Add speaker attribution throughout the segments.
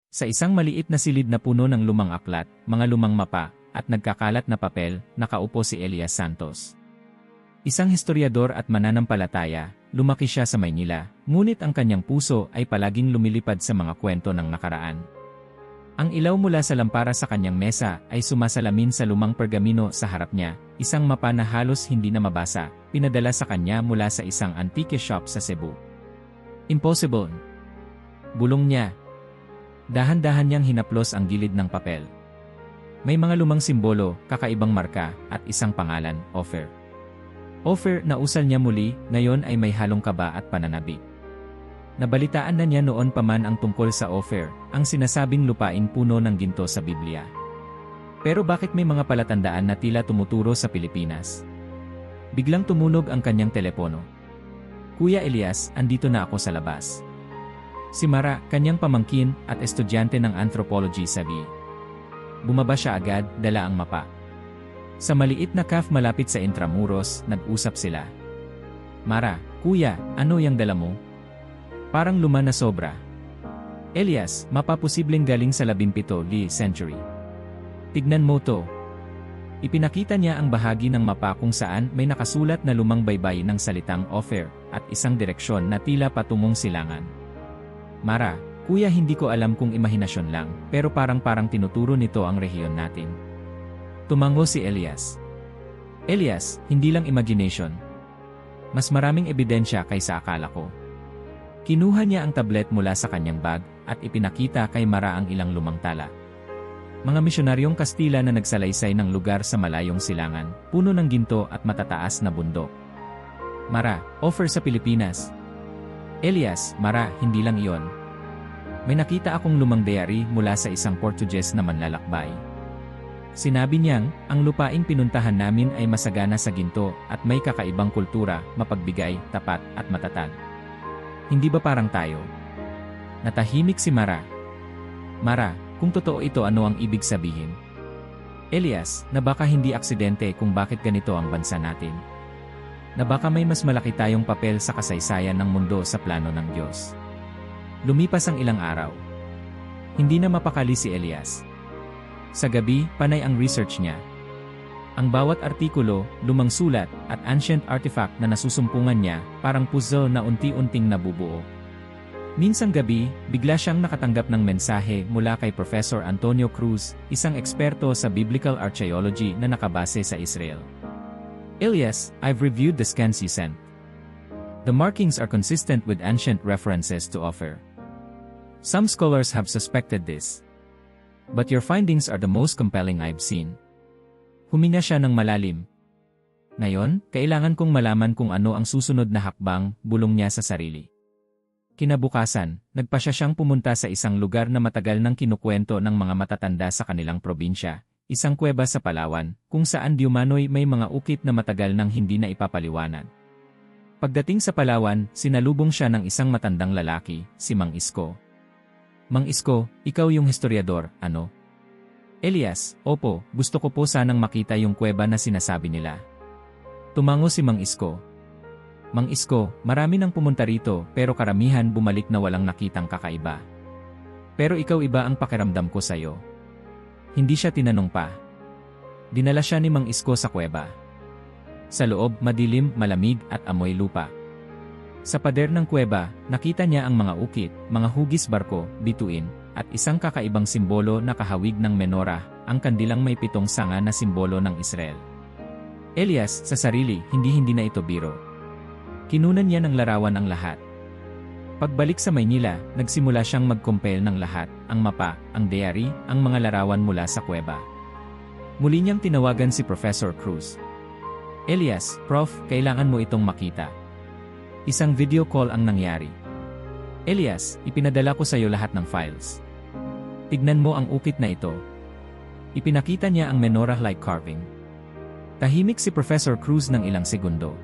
Speaker 1: Sa isang maliit na silid na puno ng lumang aklat, mga lumang mapa, at nagkakalat na papel, nakaupo si Elias Santos. Isang historiador at mananampalataya, lumaki siya sa Maynila, ngunit ang kanyang puso ay palaging lumilipad sa mga kwento ng nakaraan. Ang ilaw mula sa lampara sa kanyang mesa ay sumasalamin sa lumang pergamino sa harap niya, isang mapa na halos hindi na mabasa, pinadala sa kanya mula sa isang antique shop sa Cebu. Impossible. Bulong niya. Dahan-dahan niyang hinaplos ang gilid ng papel. May mga lumang simbolo, kakaibang marka, at isang pangalan, Ophir. Ophir na usal niya muli, ngayon ay may halong kaba at pananabik. Nabalitaan na niya noon pa man ang tungkol sa Ophir, ang sinasabing lupain puno ng ginto sa Biblia. Pero bakit may mga palatandaan na tila tumuturo sa Pilipinas? Biglang tumunog ang kanyang telepono. Kuya Elias, andito na ako sa labas. Si Mara, kanyang pamangkin at estudyante ng anthropology sa BI. Bumaba siya agad, dala ang mapa. Sa maliit na cafe malapit sa Intramuros, nag-usap sila. Mara, kuya, ano yang dala mo? Parang luma na sobra. Elias, mapa posibleng galing sa 17th century. Tignan mo to. Ipinakita niya ang bahagi ng mapa kung saan may nakasulat na lumang baybay ng salitang Ophir at isang direksyon na tila patungong silangan. Mara, kuya hindi ko alam kung imahinasyon lang, pero parang tinuturo nito ang rehiyon natin. Tumango si Elias. Elias, hindi lang imagination. Mas maraming ebidensya kaysa akala ko. Kinuha niya ang tablet mula sa kanyang bag at ipinakita kay Mara ang ilang lumang tala. Mga misyonaryong Kastila na nagsalaysay ng lugar sa malayong silangan, puno ng ginto at matataas na bundok. Mara, Ophir sa Pilipinas. Elias, Mara, hindi lang iyon. May nakita akong lumang diary mula sa isang Portuges na manlalakbay. Sinabi niyang, ang lupaing pinuntahan namin ay masagana sa ginto at may kakaibang kultura, mapagbigay, tapat, at matatag. Hindi ba parang tayo? Natahimik si Mara. Mara, kung totoo ito, ano ang ibig sabihin? Elias, na baka hindi aksidente kung bakit ganito ang bansa natin. Na baka may mas malaki tayong papel sa kasaysayan ng mundo sa plano ng Diyos. Lumipas ang ilang araw. Hindi na mapakali si Elias. Sa gabi, panay ang research niya. Ang bawat artikulo, lumang sulat, at ancient artifact na nasusumpungan niya, parang puzzle na unti-unting nabubuo. Minsang gabi, bigla siyang nakatanggap ng mensahe mula kay Professor Antonio Cruz, isang eksperto sa Biblical Archaeology na nakabase sa Israel. Elias, I've reviewed the scans you sent. The markings are consistent with ancient references to Ophir. Some scholars have suspected this. But your findings are the most compelling I've seen. Huminga siya ng malalim. Ngayon, kailangan kong malaman kung ano ang susunod na hakbang, bulong niya sa sarili. Kinabukasan, nagpasya siyang pumunta sa isang lugar na matagal nang kinukwento ng mga matatanda sa kanilang probinsya. Isang kuweba sa Palawan, kung saan di umano'y may mga ukit na matagal nang hindi na ipapaliwanag. Pagdating sa Palawan, sinalubong siya ng isang matandang lalaki, si Mang Isko. Mang Isko, ikaw yung historiador, ano? Elias, opo, gusto ko po sanang makita yung kuweba na sinasabi nila. Tumango si Mang Isko. Mang Isko, marami nang pumunta rito pero karamihan bumalik na walang nakitang kakaiba. Pero ikaw iba ang pakiramdam ko sa'yo. Hindi siya tinanong pa. Dinala siya ni Mang Isko sa kuweba. Sa loob, madilim, malamig at amoy lupa. Sa pader ng kuweba, nakita niya ang mga ukit, mga hugis barko, bituin, at isang kakaibang simbolo na kahawig ng menorah, ang kandilang may 7 sanga na simbolo ng Israel. Elias, sa sarili, hindi na ito biro. Kinunan niya ng larawan ang lahat. Pagbalik sa Maynila, nagsimula siyang mag-compile ng lahat, ang mapa, ang diary, ang mga larawan mula sa kuweba. Muli niyang tinawagan si Professor Cruz. Elias, Prof, kailangan mo itong makita. Isang video call ang nangyari. Elias, ipinadala ko sa iyo lahat ng files. Tignan mo ang ukit na ito. Ipinakita niya ang menorah-like carving. Tahimik si Professor Cruz ng ilang segundo.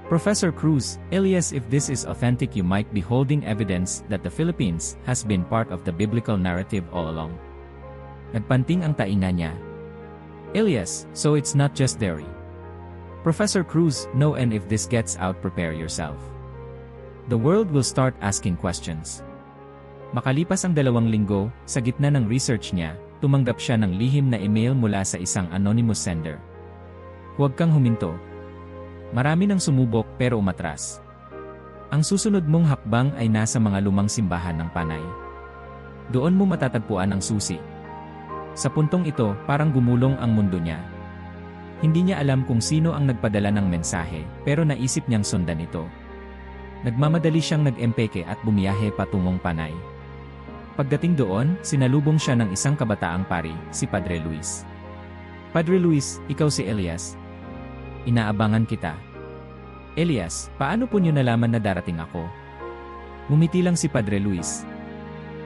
Speaker 1: Professor Cruz, Elias, if this is authentic, you might be holding evidence that the Philippines has been part of the biblical narrative all along. Nagpanting ang tainga niya. Elias, so it's not just theory. Professor Cruz, no, and if this gets out, prepare yourself. The world will start asking questions. Makalipas ang 2 linggo, sa gitna ng research niya, tumanggap siya ng lihim na email mula sa isang anonymous sender. Huwag kang huminto. Marami nang sumubok pero umatras. Ang susunod mong hakbang ay nasa mga lumang simbahan ng Panay. Doon mo matatagpuan ang susi. Sa puntong ito, parang gumulong ang mundo niya. Hindi niya alam kung sino ang nagpadala ng mensahe, pero naisip niyang sundan ito. Nagmamadali siyang nag-empeke at bumiyahe patungong Panay. Pagdating doon, sinalubong siya ng isang kabataang pari, si Padre Luis. Padre Luis, ikaw si Elias. Inaabangan kita. Elias, paano po niyo nalaman na darating ako? Ngumiti lang si Padre Luis.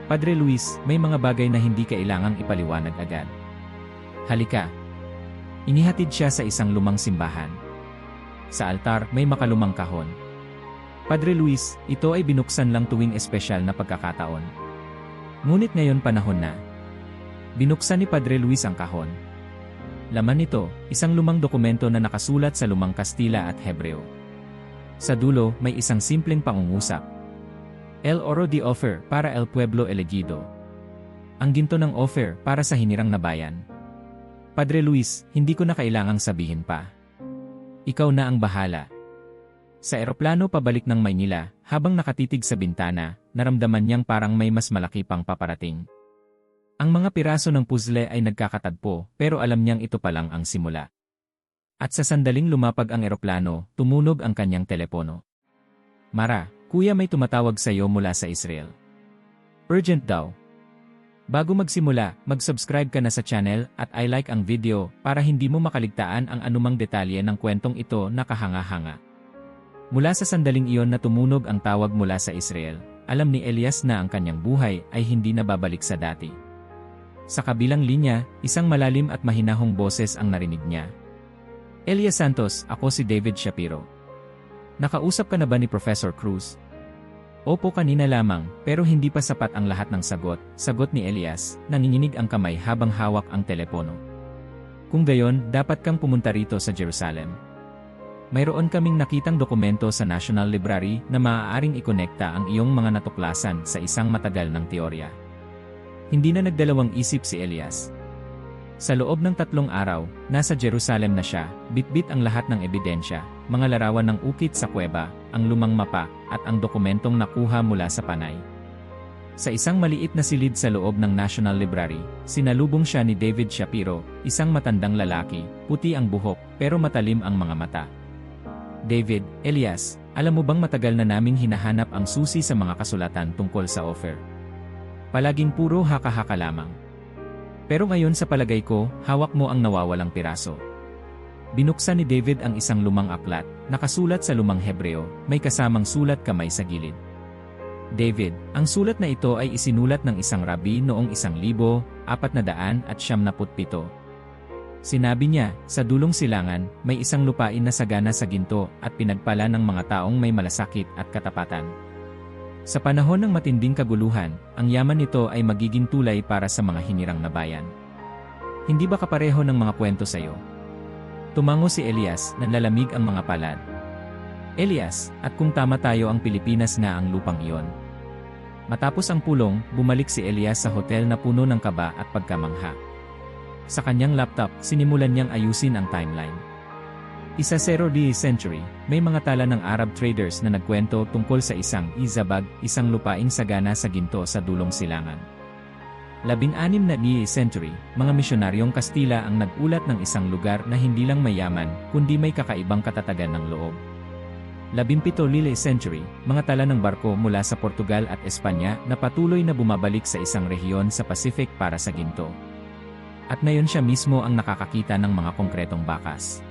Speaker 1: Padre Luis, may mga bagay na hindi kailangang ipaliwanag agad. Halika. Inihatid siya sa isang lumang simbahan. Sa altar, may makalumang kahon. Padre Luis, ito ay binuksan lang tuwing espesyal na pagkakataon. Ngunit ngayon panahon na. Binuksan ni Padre Luis ang kahon. Laman nito, isang lumang dokumento na nakasulat sa lumang Kastila at Hebreo. Sa dulo, may isang simpleng pangungusap. El oro de Ofer para el pueblo elegido. Ang ginto ng Ofer para sa hinirang na bayan. Padre Luis, hindi ko na kailangang sabihin pa. Ikaw na ang bahala. Sa eroplano pabalik ng Maynila, habang nakatitig sa bintana, naramdaman niyang parang may mas malaki pang paparating. Ang mga piraso ng puzzle ay nagkakatagpo, pero alam niyang ito pa lang ang simula. At sa sandaling lumapag ang eroplano, tumunog ang kanyang telepono. Mara, kuya, may tumatawag sa iyo mula sa Israel. Urgent daw. Bago magsimula, mag-subscribe ka na sa channel at i-like ang video para hindi mo makaligtaan ang anumang detalye ng kwentong ito na kahanga-hanga. Mula sa sandaling iyon na tumunog ang tawag mula sa Israel, alam ni Elias na ang kanyang buhay ay hindi na babalik sa dati. Sa kabilang linya, isang malalim at mahinahong boses ang narinig niya. Elias Santos, ako si David Shapiro. Nakausap ka na ba ni Professor Cruz? Opo, kanina lamang, pero hindi pa sapat ang lahat ng sagot, sagot ni Elias, nanginginig ang kamay habang hawak ang telepono. Kung gayon, dapat kang pumunta rito sa Jerusalem. Mayroon kaming nakitang dokumento sa National Library na maaaring ikonekta ang iyong mga natuklasan sa isang matagal ng teorya. Hindi na nagdalawang isip si Elias. Sa loob ng 3 araw, nasa Jerusalem na siya, bitbit ang lahat ng ebidensya, mga larawan ng ukit sa kuweba, ang lumang mapa, at ang dokumentong nakuha mula sa Panay. Sa isang maliit na silid sa loob ng National Library, sinalubong siya ni David Shapiro, isang matandang lalaki, puti ang buhok, pero matalim ang mga mata. David, Elias, alam mo bang matagal na naming hinahanap ang susi sa mga kasulatan tungkol sa Ofer? Palaging puro haka-haka lamang. Pero ngayon sa palagay ko, hawak mo ang nawawalang piraso. Binuksan ni David ang isang lumang aklat, nakasulat sa lumang Hebreo, may kasamang sulat kamay sa gilid. David, ang sulat na ito ay isinulat ng isang rabi noong 1497. Sinabi niya, sa dulong silangan, may isang lupain na sagana sa ginto at pinagpala ng mga taong may malasakit at katapatan. Sa panahon ng matinding kaguluhan, ang yaman nito ay magiging tulay para sa mga hinirang na bayan. Hindi ba kapareho ng mga kwento sa iyo? Tumango si Elias, nanlalamig ang mga palad. Elias, at kung tama tayo, ang Pilipinas na ang lupang iyon. Matapos ang pulong, bumalik si Elias sa hotel na puno ng kaba at pagkamangha. Sa kanyang laptop, sinimulan niyang ayusin ang timeline. Isa 0th century, may mga tala ng Arab traders na nagkwento tungkol sa isang Izabag, isang lupaing sagana sa ginto sa dulong silangan. 16 na century, mga misyonaryong Kastila ang nagulat ng isang lugar na hindi lang mayaman, kundi may kakaibang katatagan ng loob. 17th century, mga tala ng barko mula sa Portugal at Espanya na patuloy na bumabalik sa isang rehiyon sa Pacific para sa ginto. At ngayon siya mismo ang nakakakita ng mga konkretong bakas.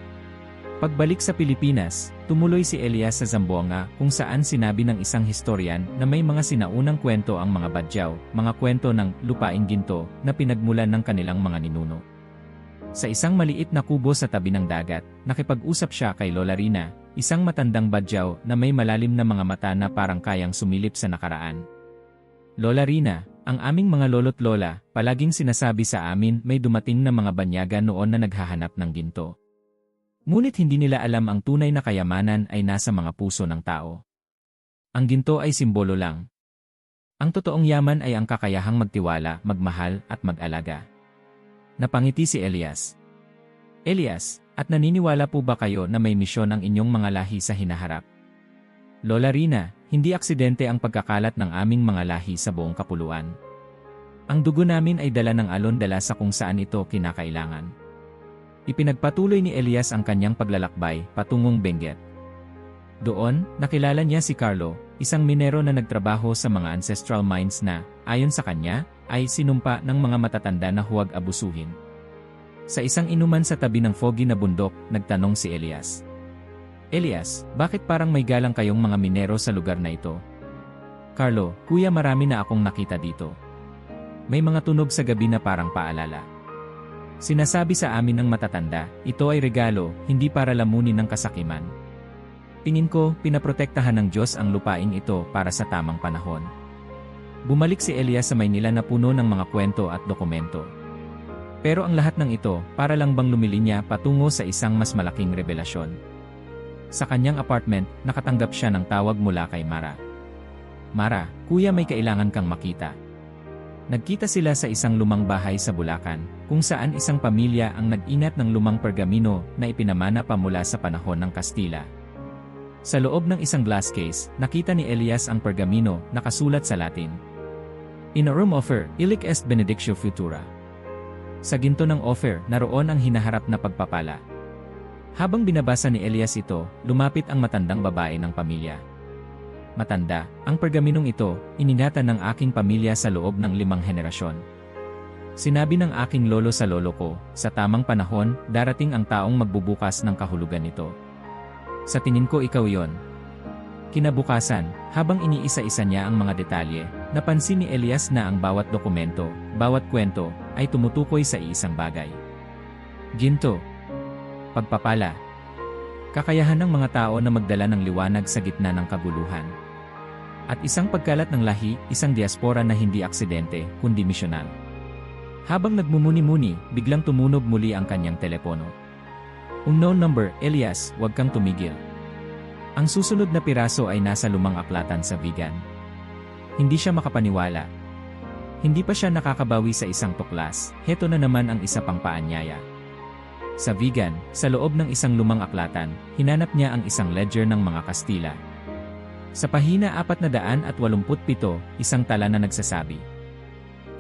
Speaker 1: Pagbalik sa Pilipinas, tumuloy si Elias sa Zamboanga kung saan sinabi ng isang historian na may mga sinaunang kwento ang mga Badyaw, mga kwento ng lupaing ginto na pinagmulan ng kanilang mga ninuno. Sa isang maliit na kubo sa tabi ng dagat, nakipag-usap siya kay Lola Rina, isang matandang Badyaw na may malalim na mga mata na parang kayang sumilip sa nakaraan. Lola Rina, ang aming mga lolo't lola, palaging sinasabi sa amin may dumating na mga banyaga noon na naghahanap ng ginto. Ngunit hindi nila alam ang tunay na kayamanan ay nasa mga puso ng tao. Ang ginto ay simbolo lang. Ang totoong yaman ay ang kakayahang magtiwala, magmahal, at mag-alaga. Napangiti si Elias. Elias, at naniniwala po ba kayo na may misyon ang inyong mga lahi sa hinaharap? Lola Rina, hindi aksidente ang pagkakalat ng aming mga lahi sa buong kapuluan. Ang dugo namin ay dala ng alon-dala sa kung saan ito kinakailangan. Ipinagpatuloy ni Elias ang kanyang paglalakbay patungong Benguet. Doon, nakilala niya si Carlo, isang minero na nagtrabaho sa mga ancestral mines na, ayon sa kanya, ay sinumpa ng mga matatanda na huwag abusuhin. Sa isang inuman sa tabi ng foggy na bundok, nagtanong si Elias. Elias, bakit parang may galang kayong mga minero sa lugar na ito? Carlo, kuya, marami na akong nakita dito. May mga tunog sa gabi na parang paalala. Sinasabi sa amin ng matatanda, ito ay regalo, hindi para lamunin ng kasakiman. Tingin ko, pinaprotektahan ng Diyos ang lupaing ito para sa tamang panahon. Bumalik si Elias sa Maynila na puno ng mga kwento at dokumento. Pero ang lahat ng ito, para lang bang lumilinya patungo sa isang mas malaking revelasyon. Sa kanyang apartment, nakatanggap siya ng tawag mula kay Mara. Mara, kuya, may kailangan kang makita. Nagkita sila sa isang lumang bahay sa Bulacan, kung saan isang pamilya ang nag-inat ng lumang pergamino na ipinamana pa mula sa panahon ng Kastila. Sa loob ng isang glass case, nakita ni Elias ang pergamino, nakasulat sa Latin. In a room offer, illic est benedictio futura. Sa ginto ng offer, naroon ang hinaharap na pagpapala. Habang binabasa ni Elias ito, lumapit ang matandang babae ng pamilya. Matanda, ang pergaminong ito, iningatan ng aking pamilya sa loob ng 5 henerasyon. Sinabi ng aking lolo sa lolo ko, sa tamang panahon, darating ang taong magbubukas ng kahulugan nito. Sa tingin ko ikaw yon. Kinabukasan, habang iniisa-isa niya ang mga detalye, napansin ni Elias na ang bawat dokumento, bawat kwento, ay tumutukoy sa iisang bagay. Ginto. Pagpapala. Kakayahan ng mga tao na magdala ng liwanag sa gitna ng kaguluhan. At isang pagkalat ng lahi, isang diaspora na hindi aksidente, kundi misyonal. Habang nagmumuni-muni, biglang tumunog muli ang kanyang telepono. Unknown number, Elias, huwag kang tumigil. Ang susunod na piraso ay nasa lumang aklatan sa Vigan. Hindi siya makapaniwala. Hindi pa siya nakakabawi sa isang tuklas, heto na naman ang isa pang paanyaya. Sa Vigan, sa loob ng isang lumang aklatan, hinanap niya ang isang ledger ng mga Kastila. Sa pahina 487, isang tala na nagsasabi.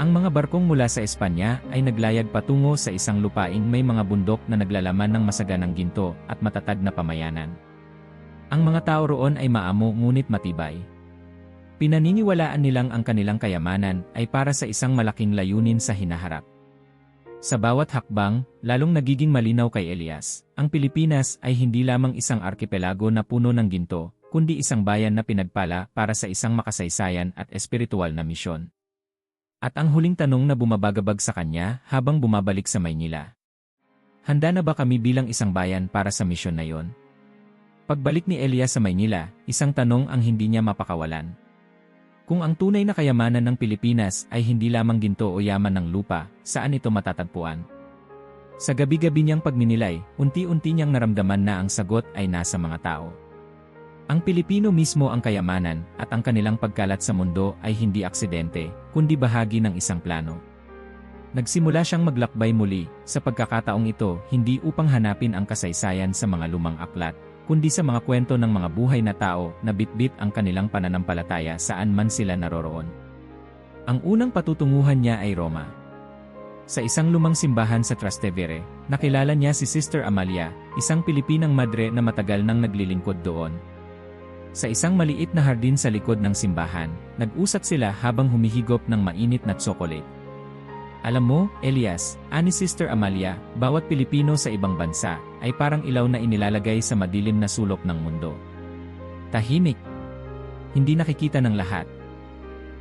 Speaker 1: Ang mga barkong mula sa Espanya ay naglayag patungo sa isang lupaing may mga bundok na naglalaman ng masaganang ginto at matatag na pamayanan. Ang mga tao roon ay maamo ngunit matibay. Pinaniniwalaan nilang ang kanilang kayamanan ay para sa isang malaking layunin sa hinaharap. Sa bawat hakbang, lalong nagiging malinaw kay Elias, ang Pilipinas ay hindi lamang isang arkipelago na puno ng ginto, kundi isang bayan na pinagpala para sa isang makasaysayan at espiritual na misyon. At ang huling tanong na bumabagabag sa kanya habang bumabalik sa Maynila. Handa na ba kami bilang isang bayan para sa misyon na yon? Pagbalik ni Elias sa Maynila, isang tanong ang hindi niya mapakawalan. Kung ang tunay na kayamanan ng Pilipinas ay hindi lamang ginto o yaman ng lupa, saan ito matatagpuan? Sa gabi-gabi niyang pagninilay, unti-unti niyang naramdaman na ang sagot ay nasa mga tao. Ang Pilipino mismo ang kayamanan at ang kanilang pagkalat sa mundo ay hindi aksidente, kundi bahagi ng isang plano. Nagsimula siyang maglakbay muli, sa pagkakataong ito hindi upang hanapin ang kasaysayan sa mga lumang aklat, kundi sa mga kwento ng mga buhay na tao na bitbit ang kanilang pananampalataya saan man sila naroroon. Ang unang patutunguhan niya ay Roma. Sa isang lumang simbahan sa Trastevere, nakilala niya si Sister Amalia, isang Pilipinang madre na matagal nang naglilingkod doon. Sa isang maliit na hardin sa likod ng simbahan, nag-usap sila habang humihigop ng mainit na tsokolate. Alam mo, Elias, ani Sister Amalia, bawat Pilipino sa ibang bansa ay parang ilaw na inilalagay sa madilim na sulok ng mundo. Tahimik. Hindi nakikita ng lahat.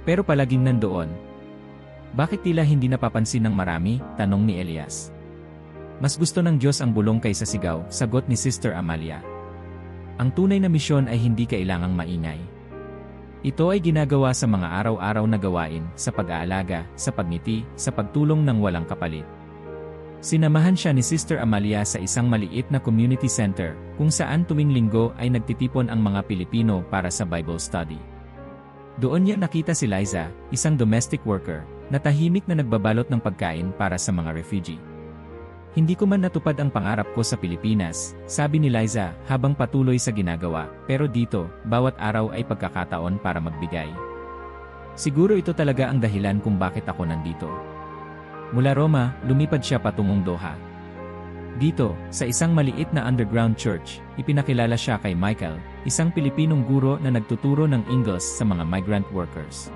Speaker 1: Pero palaging nandoon. Bakit tila hindi napapansin ng marami? Tanong ni Elias. Mas gusto ng Diyos ang bulong kaysa sigaw, sagot ni Sister Amalia. Ang tunay na misyon ay hindi kailangang maingay. Ito ay ginagawa sa mga araw-araw na gawain, sa pag-aalaga, sa pagngiti, sa pagtulong ng walang kapalit. Sinamahan siya ni Sister Amalia sa isang maliit na community center, kung saan tuwing linggo ay nagtitipon ang mga Pilipino para sa Bible study. Doon niya nakita si Liza, isang domestic worker, na tahimik na nagbabalot ng pagkain para sa mga refugee. Hindi ko man natupad ang pangarap ko sa Pilipinas, sabi ni Liza habang patuloy sa ginagawa, pero dito, bawat araw ay pagkakataon para magbigay. Siguro ito talaga ang dahilan kung bakit ako nandito. Mula Roma, lumipad siya patungong Doha. Dito, sa isang maliit na underground church, ipinakilala siya kay Michael, isang Pilipinong guro na nagtuturo ng English sa mga migrant workers.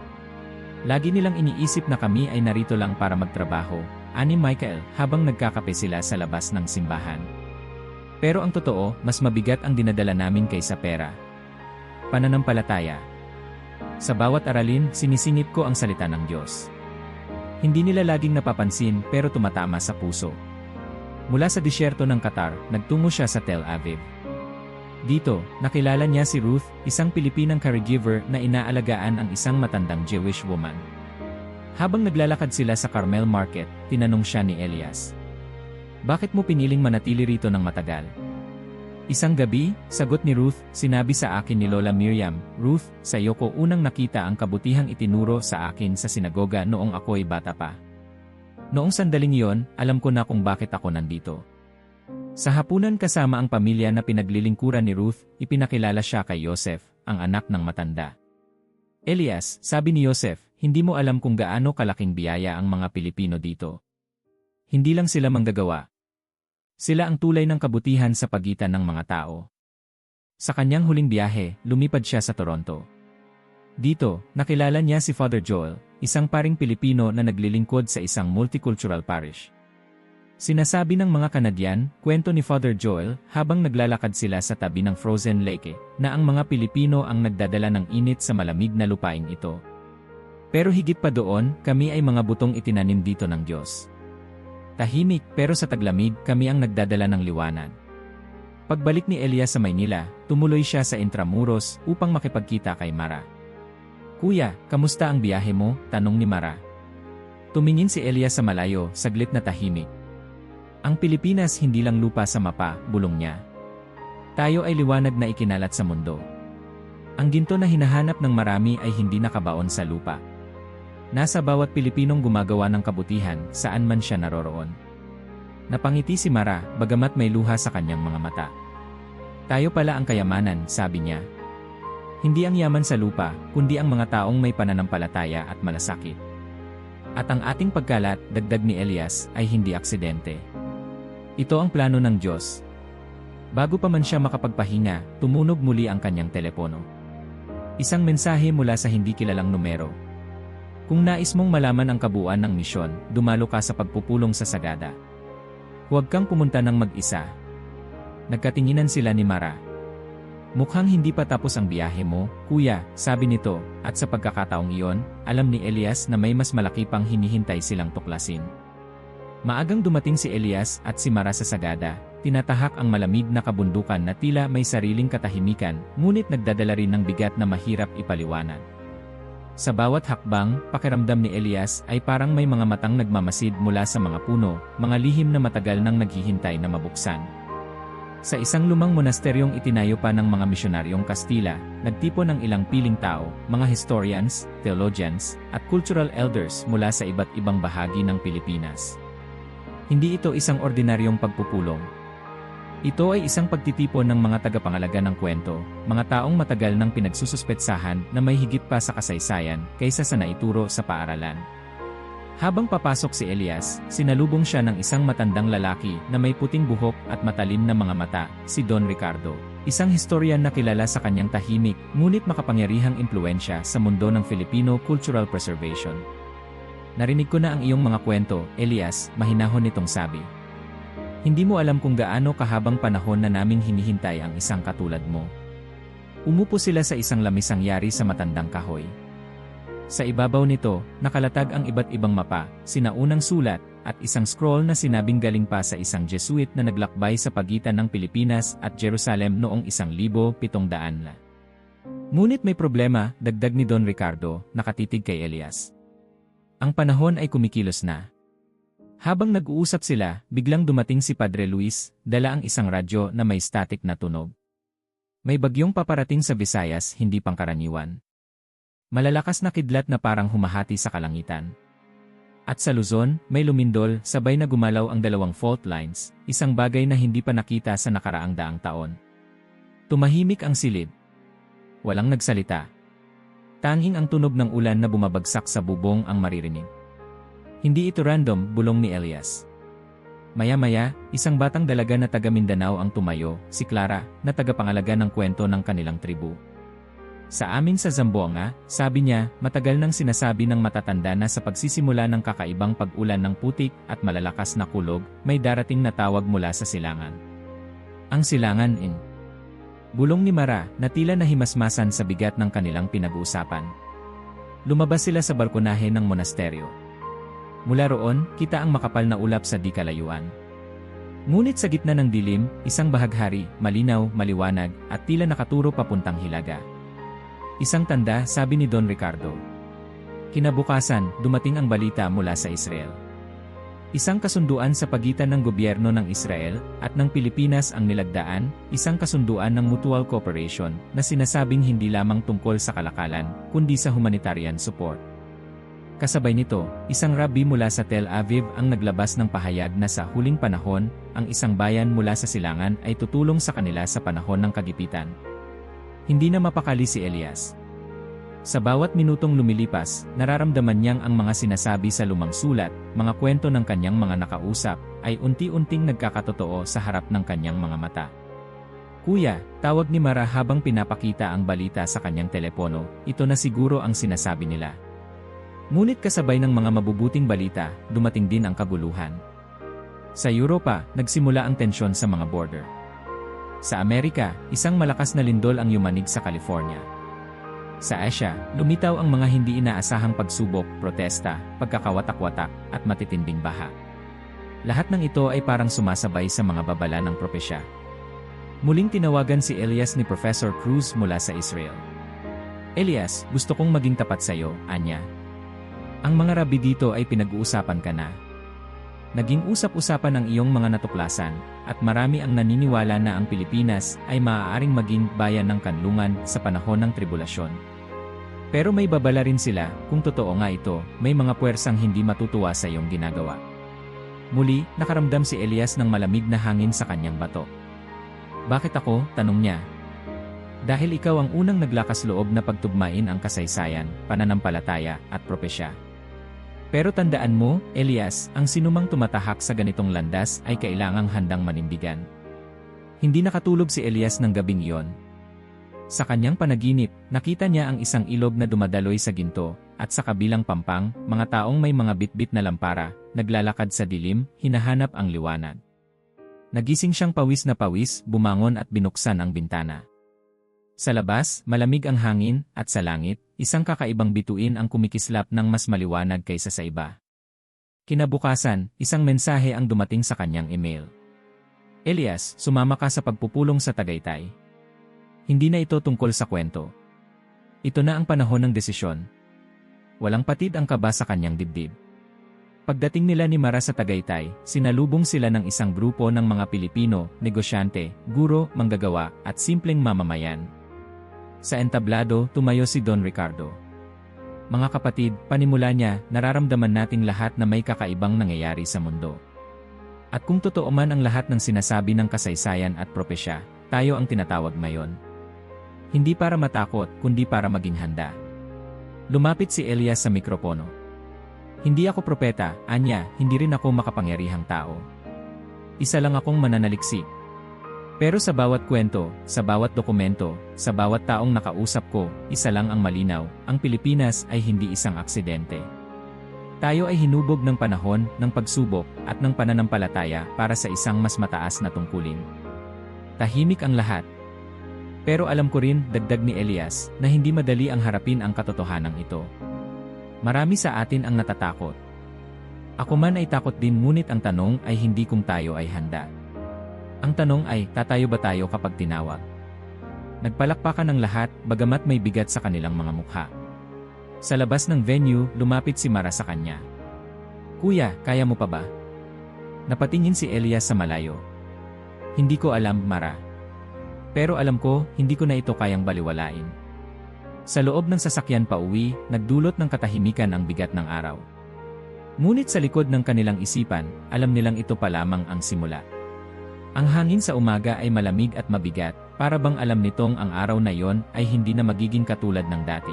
Speaker 1: Lagi nilang iniisip na kami ay narito lang para magtrabaho, ani Michael habang nagkakape sila sa labas ng simbahan. Pero ang totoo, mas mabigat ang dinadala namin kaysa pera. Pananampalataya. Sa bawat aralin, sinisingit ko ang salita ng Diyos. Hindi nila laging napapansin pero tumatama sa puso. Mula sa disyerto ng Qatar, nagtungo siya sa Tel Aviv. Dito, nakilala niya si Ruth, isang Pilipinang caregiver na inaalagaan ang isang matandang Jewish woman. Habang naglalakad sila sa Carmel Market, tinanong siya ni Elias, "Bakit mo piniling manatili rito ng matagal?" Isang gabi, sagot ni Ruth, "Sinabi sa akin ni Lola Miriam, Ruth, sa iyo ko unang nakita ang kabutihang itinuro sa akin sa sinagoga noong ako'y bata pa. Noong sandaling iyon, alam ko na kung bakit ako nandito." Sa hapunan kasama ang pamilya na pinaglilingkuran ni Ruth, ipinakilala siya kay Joseph, ang anak ng matanda. "Elias," sabi ni Joseph, "hindi mo alam kung gaano kalaking biyaya ang mga Pilipino dito. Hindi lang sila manggagawa. Sila ang tulay ng kabutihan sa pagitan ng mga tao." Sa kanyang huling biyahe, lumipad siya sa Toronto. Dito, nakilala niya si Father Joel, isang paring Pilipino na naglilingkod sa isang multicultural parish. Sinasabi ng mga Canadian, kwento ni Father Joel, habang naglalakad sila sa tabi ng frozen lake, na ang mga Pilipino ang nagdadala ng init sa malamig na lupaing ito. Pero higit pa doon, kami ay mga butong itinanim dito ng Diyos. Tahimik, pero sa taglamig, kami ang nagdadala ng liwanag. Pagbalik ni Elias sa Maynila, tumuloy siya sa Intramuros upang makipagkita kay Mara. "Kuya, kamusta ang biyahe mo?" tanong ni Mara. Tumingin si Elias sa malayo, saglit na tahimik. "Ang Pilipinas hindi lang lupa sa mapa," bulong niya. "Tayo ay liwanag na ikinalat sa mundo. Ang ginto na hinahanap ng marami ay hindi nakabaon sa lupa. Nasa bawat Pilipinong gumagawa ng kabutihan, saan man siya naroroon." Napangiti si Mara, bagamat may luha sa kanyang mga mata. "Tayo pala ang kayamanan," sabi niya. "Hindi ang yaman sa lupa, kundi ang mga taong may pananampalataya at malasakit. At ang ating pagkalat," dagdag ni Elias, "ay hindi aksidente. Ito ang plano ng Diyos." Bago pa man siya makapagpahinga, tumunog muli ang kanyang telepono. Isang mensahe mula sa hindi kilalang numero. "Kung nais mong malaman ang kabuuan ng misyon, dumalo ka sa pagpupulong sa Sagada. Huwag kang pumunta ng mag-isa." Nagkatinginan sila ni Mara. "Mukhang hindi pa tapos ang biyahe mo, kuya," sabi nito, at sa pagkakataong iyon, alam ni Elias na may mas malaki pang hinihintay silang tuklasin. Maagang dumating si Elias at si Mara sa Sagada, tinatahak ang malamig na kabundukan na tila may sariling katahimikan, ngunit nagdadala rin ng bigat na mahirap ipaliwanag. Sa bawat hakbang, pakiramdam ni Elias ay parang may mga matang nagmamasid mula sa mga puno, mga lihim na matagal nang naghihintay na mabuksan. Sa isang lumang monasteryong itinayo pa ng mga misyonaryong Kastila, nagtipon ng ilang piling tao, mga historians, theologians, at cultural elders mula sa iba't ibang bahagi ng Pilipinas. Hindi ito isang ordinaryong pagpupulong. Ito ay isang pagtitipon ng mga tagapangalaga ng kwento, mga taong matagal nang pinagsususpetsahan na may higit pa sa kasaysayan kaysa sa naituro sa paaralan. Habang papasok si Elias, sinalubong siya ng isang matandang lalaki na may puting buhok at matalim na mga mata, si Don Ricardo, isang historian na kilala sa kanyang tahimik ngunit makapangyarihang impluensya sa mundo ng Filipino cultural preservation. "Narinig ko na ang iyong mga kwento, Elias," mahinahon nitong sabi. "Hindi mo alam kung gaano kahabang panahon na naming hinihintay ang isang katulad mo." Umupo sila sa isang lamisang yari sa matandang kahoy. Sa ibabaw nito, nakalatag ang iba't ibang mapa, sinaunang sulat, at isang scroll na sinabing galing pa sa isang Jesuit na naglakbay sa pagitan ng Pilipinas at Jerusalem noong 1700. Ngunit may problema, dagdag ni Don Ricardo, nakatitig kay Elias. Ang panahon ay kumikilos na. Habang nag-uusap sila, biglang dumating si Padre Luis, dala ang isang radyo na may static na tunog. May bagyong paparating sa Visayas, hindi pangkaraniwan. Malalakas na kidlat na parang humahati sa kalangitan. At sa Luzon, may lumindol, sabay na gumalaw ang dalawang fault lines, isang bagay na hindi pa nakita sa nakaraang daang taon. Tumahimik ang silid. Walang nagsalita. Tanging ang tunog ng ulan na bumabagsak sa bubong ang maririnig. Hindi ito random, bulong ni Elias. Maya-maya, isang batang dalaga na taga Mindanao ang tumayo, si Clara, na tagapangalaga ng kwento ng kanilang tribu. Sa amin sa Zamboanga, sabi niya, matagal nang sinasabi ng matatanda na sa pagsisimula ng kakaibang pag-ulan ng putik at malalakas na kulog, may darating na tawag mula sa silangan. Ang silangan in. Bulong ni Mara, na tila nahimasmasan sa bigat ng kanilang pinag-uusapan. Lumabas sila sa balkonahe ng monasteryo. Mula roon, kita ang makapal na ulap sa di kalayuan. Ngunit sa gitna ng dilim, isang bahaghari, malinaw, maliwanag, at tila nakaturo papuntang Hilaga. Isang tanda, sabi ni Don Ricardo. Kinabukasan, dumating ang balita mula sa Israel. Isang kasunduan sa pagitan ng gobyerno ng Israel at ng Pilipinas ang nilagdaan, isang kasunduan ng mutual cooperation na sinasabing hindi lamang tungkol sa kalakalan, kundi sa humanitarian support. Kasabay nito, isang rabbi mula sa Tel Aviv ang naglabas ng pahayag na sa huling panahon, ang isang bayan mula sa silangan ay tutulong sa kanila sa panahon ng kagipitan. Hindi na mapakali si Elias. Sa bawat minutong lumilipas, nararamdaman niyang ang mga sinasabi sa lumang sulat, mga kwento ng kanyang mga nakausap, ay unti-unting nagkakatotoo sa harap ng kanyang mga mata. Kuya, tawag ni Mara habang pinapakita ang balita sa kanyang telepono, ito na siguro ang sinasabi nila. Ngunit kasabay ng mga mabubuting balita, dumating din ang kaguluhan. Sa Europa, nagsimula ang tensyon sa mga border. Sa Amerika, isang malakas na lindol ang yumanig sa California. Sa Asia, lumitaw ang mga hindi inaasahang pagsubok, protesta, pagkakawatak-watak, at matitinding baha. Lahat ng ito ay parang sumasabay sa mga babala ng propesya. Muling tinawagan si Elias ni Professor Cruz mula sa Israel. Elias, gusto kong maging tapat sa iyo, anya. Ang mga rabbi dito ay pinag-uusapan ka na. Naging usap-usapan ang iyong mga natuklasan, at marami ang naniniwala na ang Pilipinas ay maaaring maging bayan ng kanlungan sa panahon ng tribulasyon. Pero may babala rin sila, kung totoo nga ito, may mga puwersang hindi matutuwa sa iyong ginagawa. Muli, nakaramdam si Elias ng malamig na hangin sa kanyang bato. Bakit ako? Tanong niya. Dahil ikaw ang unang naglakas loob na pagtugmain ang kasaysayan, pananampalataya, at propesya. Pero tandaan mo, Elias, ang sinumang tumatahak sa ganitong landas ay kailangang handang manindigan. Hindi nakatulog si Elias ng gabing iyon. Sa kanyang panaginip, nakita niya ang isang ilog na dumadaloy sa ginto, at sa kabilang pampang, mga taong may mga bitbit na lampara, naglalakad sa dilim, hinahanap ang liwanag. Nagising siyang pawis na pawis, bumangon at binuksan ang bintana. Sa labas, malamig ang hangin, at sa langit, isang kakaibang bituin ang kumikislap ng mas maliwanag kaysa sa iba. Kinabukasan, isang mensahe ang dumating sa kanyang email. Elias, sumama ka sa pagpupulong sa Tagaytay. Hindi na ito tungkol sa kwento. Ito na ang panahon ng desisyon. Walang patid ang kaba sa kanyang dibdib. Pagdating nila ni Mara sa Tagaytay, sinalubong sila ng isang grupo ng mga Pilipino, negosyante, guro, manggagawa, at simpleng mamamayan. Sa entablado, tumayo si Don Ricardo. Mga kapatid, panimula niya, nararamdaman nating lahat na may kakaibang nangyayari sa mundo. At kung totoo man ang lahat ng sinasabi ng kasaysayan at propesya, tayo ang tinatawag ngayon. Hindi para matakot, kundi para maging handa. Lumapit si Elias sa mikropono. Hindi ako propeta, anya, hindi rin ako makapangyarihang tao. Isa lang akong mananaliksik. Pero sa bawat kwento, sa bawat dokumento, sa bawat taong nakausap ko, isa lang ang malinaw, ang Pilipinas ay hindi isang aksidente. Tayo ay hinubog ng panahon, ng pagsubok, at ng pananampalataya para sa isang mas mataas na tungkulin. Tahimik ang lahat. Pero alam ko rin, dagdag ni Elias, na hindi madali ang harapin ang katotohanan ito. Marami sa atin ang natatakot. Ako man ay takot din, ngunit ang tanong ay hindi kung tayo ay handa. Ang tanong ay, tatayo ba tayo kapag tinawag? Nagpalakpakan ng lahat, bagamat may bigat sa kanilang mga mukha. Sa labas ng venue, lumapit si Mara sa kanya. Kuya, kaya mo pa ba? Napatingin si Elias sa malayo. Hindi ko alam, Mara. Pero alam ko, hindi ko na ito kayang baliwalain. Sa loob ng sasakyan pauwi, nagdulot ng katahimikan ang bigat ng araw. Ngunit sa likod ng kanilang isipan, alam nilang ito pa lamang ang simula. Ang hangin sa umaga ay malamig at mabigat, para bang alam nitong ang araw na yon ay hindi na magiging katulad ng dati.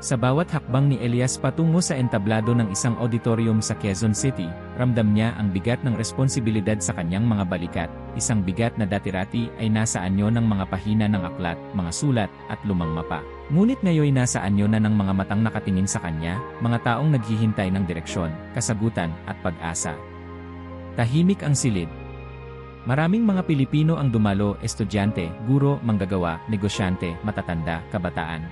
Speaker 1: Sa bawat hakbang ni Elias patungo sa entablado ng isang auditorium sa Quezon City, ramdam niya ang bigat ng responsibilidad sa kanyang mga balikat, isang bigat na dati-rati ay nasa anyo ng mga pahina ng aklat, mga sulat, at lumang mapa. Ngunit ngayon nasa anyo na ng mga matang nakatingin sa kanya, mga taong naghihintay ng direksyon, kasagutan, at pag-asa. Tahimik ang silid. Maraming mga Pilipino ang dumalo, estudyante, guro, manggagawa, negosyante, matatanda, kabataan.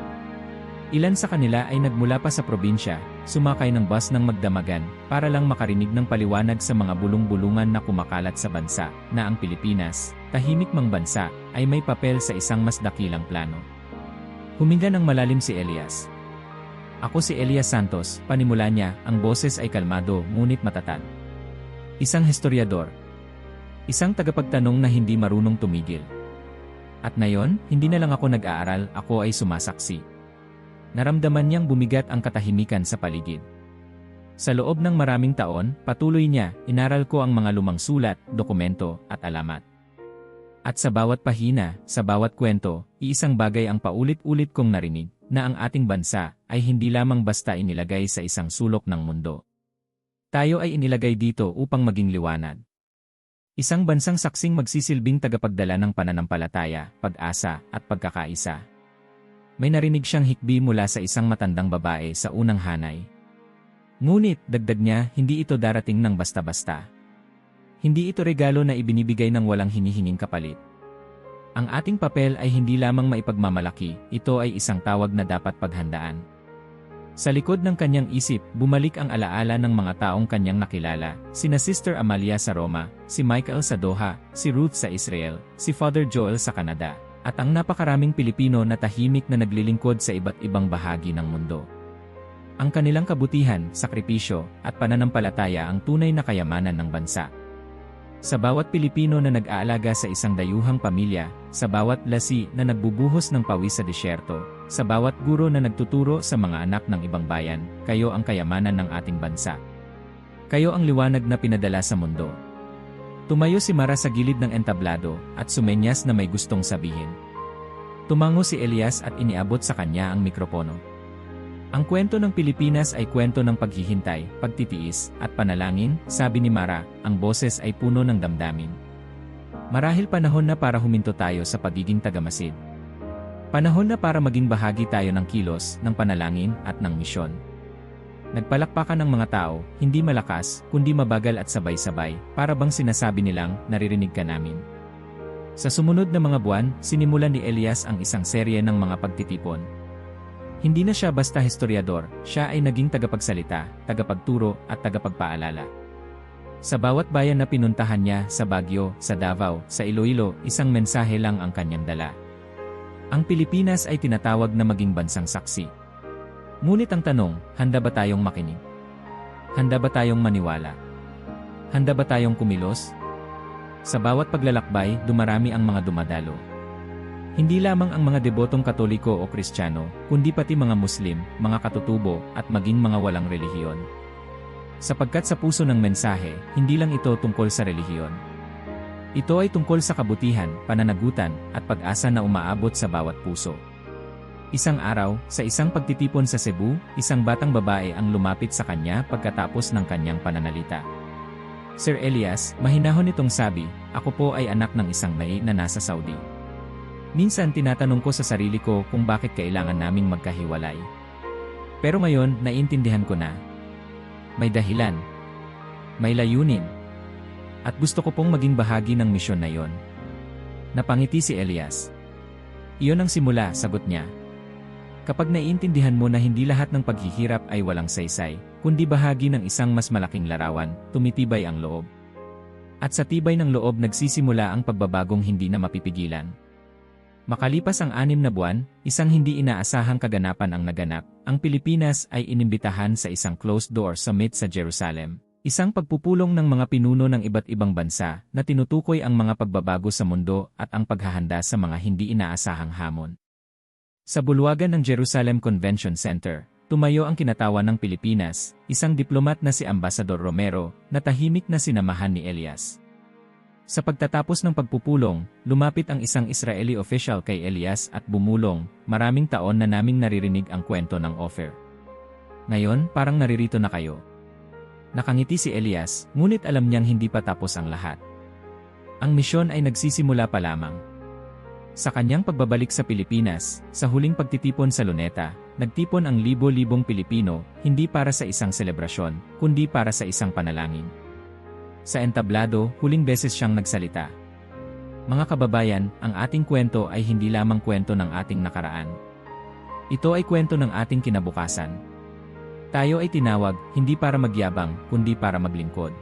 Speaker 1: Ilan sa kanila ay nagmula pa sa probinsya, sumakay ng bus ng magdamagan, para lang makarinig ng paliwanag sa mga bulong-bulungan na kumakalat sa bansa, na ang Pilipinas, tahimik mang bansa, ay may papel sa isang mas dakilang plano. Huminga ng malalim si Elias. Ako si Elias Santos, panimula niya, ang boses ay kalmado, ngunit matatag. Isang historiador. Isang tagapagtanong na hindi marunong tumigil. At ngayon, hindi na lang ako nag-aaral, ako ay sumasaksi. Naramdaman niyang bumigat ang katahimikan sa paligid. Sa loob ng maraming taon, patuloy niya, inaral ko ang mga lumang sulat, dokumento, at alamat. At sa bawat pahina, sa bawat kwento, iisang bagay ang paulit-ulit kong narinig, na ang ating bansa ay hindi lamang basta inilagay sa isang sulok ng mundo. Tayo ay inilagay dito upang maging liwanag. Isang bansang saksing magsisilbing tagapagdala ng pananampalataya, pag-asa, at pagkakaisa. May narinig siyang hikbi mula sa isang matandang babae sa unang hanay. Ngunit, dagdag niya, hindi ito darating ng basta-basta. Hindi ito regalo na ibinibigay ng walang hinihinging kapalit. Ang ating papel ay hindi lamang maipagmamalaki, ito ay isang tawag na dapat paghandaan. Sa likod ng kanyang isip, bumalik ang alaala ng mga taong kanyang nakilala, sina Sister Amalia sa Roma, si Michael sa Doha, si Ruth sa Israel, si Father Joel sa Canada, at ang napakaraming Pilipino na tahimik na naglilingkod sa iba't ibang bahagi ng mundo. Ang kanilang kabutihan, sakripisyo, at pananampalataya ang tunay na kayamanan ng bansa. Sa bawat Pilipino na nag-aalaga sa isang dayuhang pamilya, sa bawat lasi na nagbubuhos ng pawis sa disyerto, sa bawat guro na nagtuturo sa mga anak ng ibang bayan, kayo ang kayamanan ng ating bansa. Kayo ang liwanag na pinadala sa mundo. Tumayo si Mara sa gilid ng entablado at sumenyas na may gustong sabihin. Tumango si Elias at iniabot sa kanya ang mikropono. Ang kwento ng Pilipinas ay kwento ng paghihintay, pagtitiis, at panalangin, sabi ni Mara, ang boses ay puno ng damdamin. Marahil panahon na para huminto tayo sa pagiging tagamasid. Panahon na para maging bahagi tayo ng kilos, ng panalangin, at ng misyon. Nagpalakpakan ng mga tao, hindi malakas, kundi mabagal at sabay-sabay, para bang sinasabi nilang, naririnig ka namin. Sa sumunod na mga buwan, sinimulan ni Elias ang isang serye ng mga pagtitipon. Hindi na siya basta historiador, siya ay naging tagapagsalita, tagapagturo, at tagapagpaalala. Sa bawat bayan na pinuntahan niya, sa Baguio, sa Davao, sa Iloilo, isang mensahe lang ang kanyang dala. Ang Pilipinas ay tinatawag na maging bansang saksi. Ngunit ang tanong, handa ba tayong makinig? Handa ba tayong maniwala? Handa ba tayong kumilos? Sa bawat paglalakbay, dumarami ang mga dumadalo. Hindi lamang ang mga debotong Katoliko o Kristiyano, kundi pati mga Muslim, mga katutubo, at maging mga walang relihiyon. Sapagkat sa puso ng mensahe, hindi lang ito tungkol sa relihiyon. Ito ay tungkol sa kabutihan, pananagutan, at pag-asa na umaabot sa bawat puso. Isang araw, sa isang pagtitipon sa Cebu, isang batang babae ang lumapit sa kanya pagkatapos ng kanyang pananalita. Sir Elias, mahinahon itong sabi, ako po ay anak ng isang may na nasa Saudi. Minsan tinatanong ko sa sarili ko kung bakit kailangan naming magkahiwalay. Pero ngayon, naiintindihan ko na. May dahilan. May layunin. At gusto ko pong maging bahagi ng misyon na yon. Napangiti si Elias. Iyon ang simula, sagot niya. Kapag naiintindihan mo na hindi lahat ng paghihirap ay walang saysay, kundi bahagi ng isang mas malaking larawan, tumitibay ang loob. At sa tibay ng loob nagsisimula ang pagbabagong hindi na mapipigilan. Makalipas ang 6 na buwan, isang hindi inaasahang kaganapan ang naganap, ang Pilipinas ay inimbitahan sa isang closed-door summit sa Jerusalem. Isang pagpupulong ng mga pinuno ng iba't ibang bansa na tinutukoy ang mga pagbabago sa mundo at ang paghahanda sa mga hindi inaasahang hamon. Sa bulwagan ng Jerusalem Convention Center, tumayo ang kinatawan ng Pilipinas, isang diplomat na si Ambassador Romero, na tahimik na sinamahan ni Elias. Sa pagtatapos ng pagpupulong, lumapit ang isang Israeli official kay Elias at bumulong, maraming taon na naming naririnig ang kwento ng offer. Ngayon, parang naririto na kayo. Nakangiti si Elias, ngunit alam niyang hindi pa tapos ang lahat. Ang misyon ay nagsisimula pa lamang. Sa kanyang pagbabalik sa Pilipinas, sa huling pagtitipon sa Luneta, nagtipon ang libo-libong Pilipino, hindi para sa isang selebrasyon, kundi para sa isang panalangin. Sa entablado, huling beses siyang nagsalita. Mga kababayan, ang ating kwento ay hindi lamang kwento ng ating nakaraan. Ito ay kwento ng ating kinabukasan. Tayo ay tinawag, hindi para magyabang, kundi para maglingkod.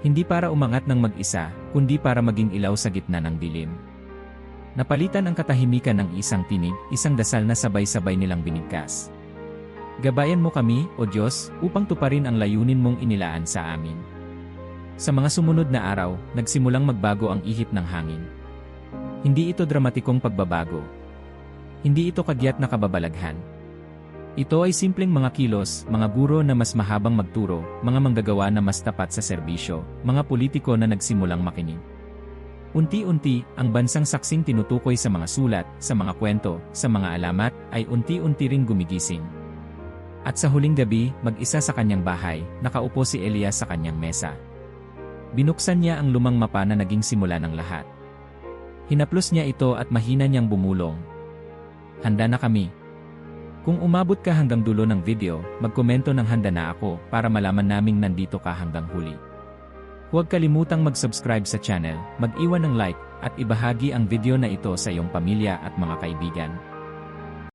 Speaker 1: Hindi para umangat ng mag-isa, kundi para maging ilaw sa gitna ng dilim. Napalitan ang katahimikan ng isang tinig, isang dasal na sabay-sabay nilang binigkas. Gabayan mo kami, O Diyos, upang tuparin ang layunin mong inilaan sa amin. Sa mga sumunod na araw, nagsimulang magbago ang ihip ng hangin. Hindi ito dramatikong pagbabago. Hindi ito kagyat na kababalaghan. Ito ay simpleng mga kilos, mga guro na mas mahabang magturo, mga manggagawa na mas tapat sa serbisyo, mga politiko na nagsimulang makinig. Unti-unti, ang bansang saksing tinutukoy sa mga sulat, sa mga kwento, sa mga alamat, ay unti-unti ring gumigising. At sa huling gabi, mag-isa sa kanyang bahay, nakaupo si Elias sa kanyang mesa. Binuksan niya ang lumang mapa na naging simula ng lahat. Hinaplos niya ito at mahina niyang bumulong. Handa na kami. Kung umabot ka hanggang dulo ng video, magkomento ng handa na ako para malaman naming nandito ka hanggang huli. Huwag kalimutang mag-subscribe sa channel, mag-iwan ng like, at ibahagi ang video na ito sa iyong pamilya at mga kaibigan.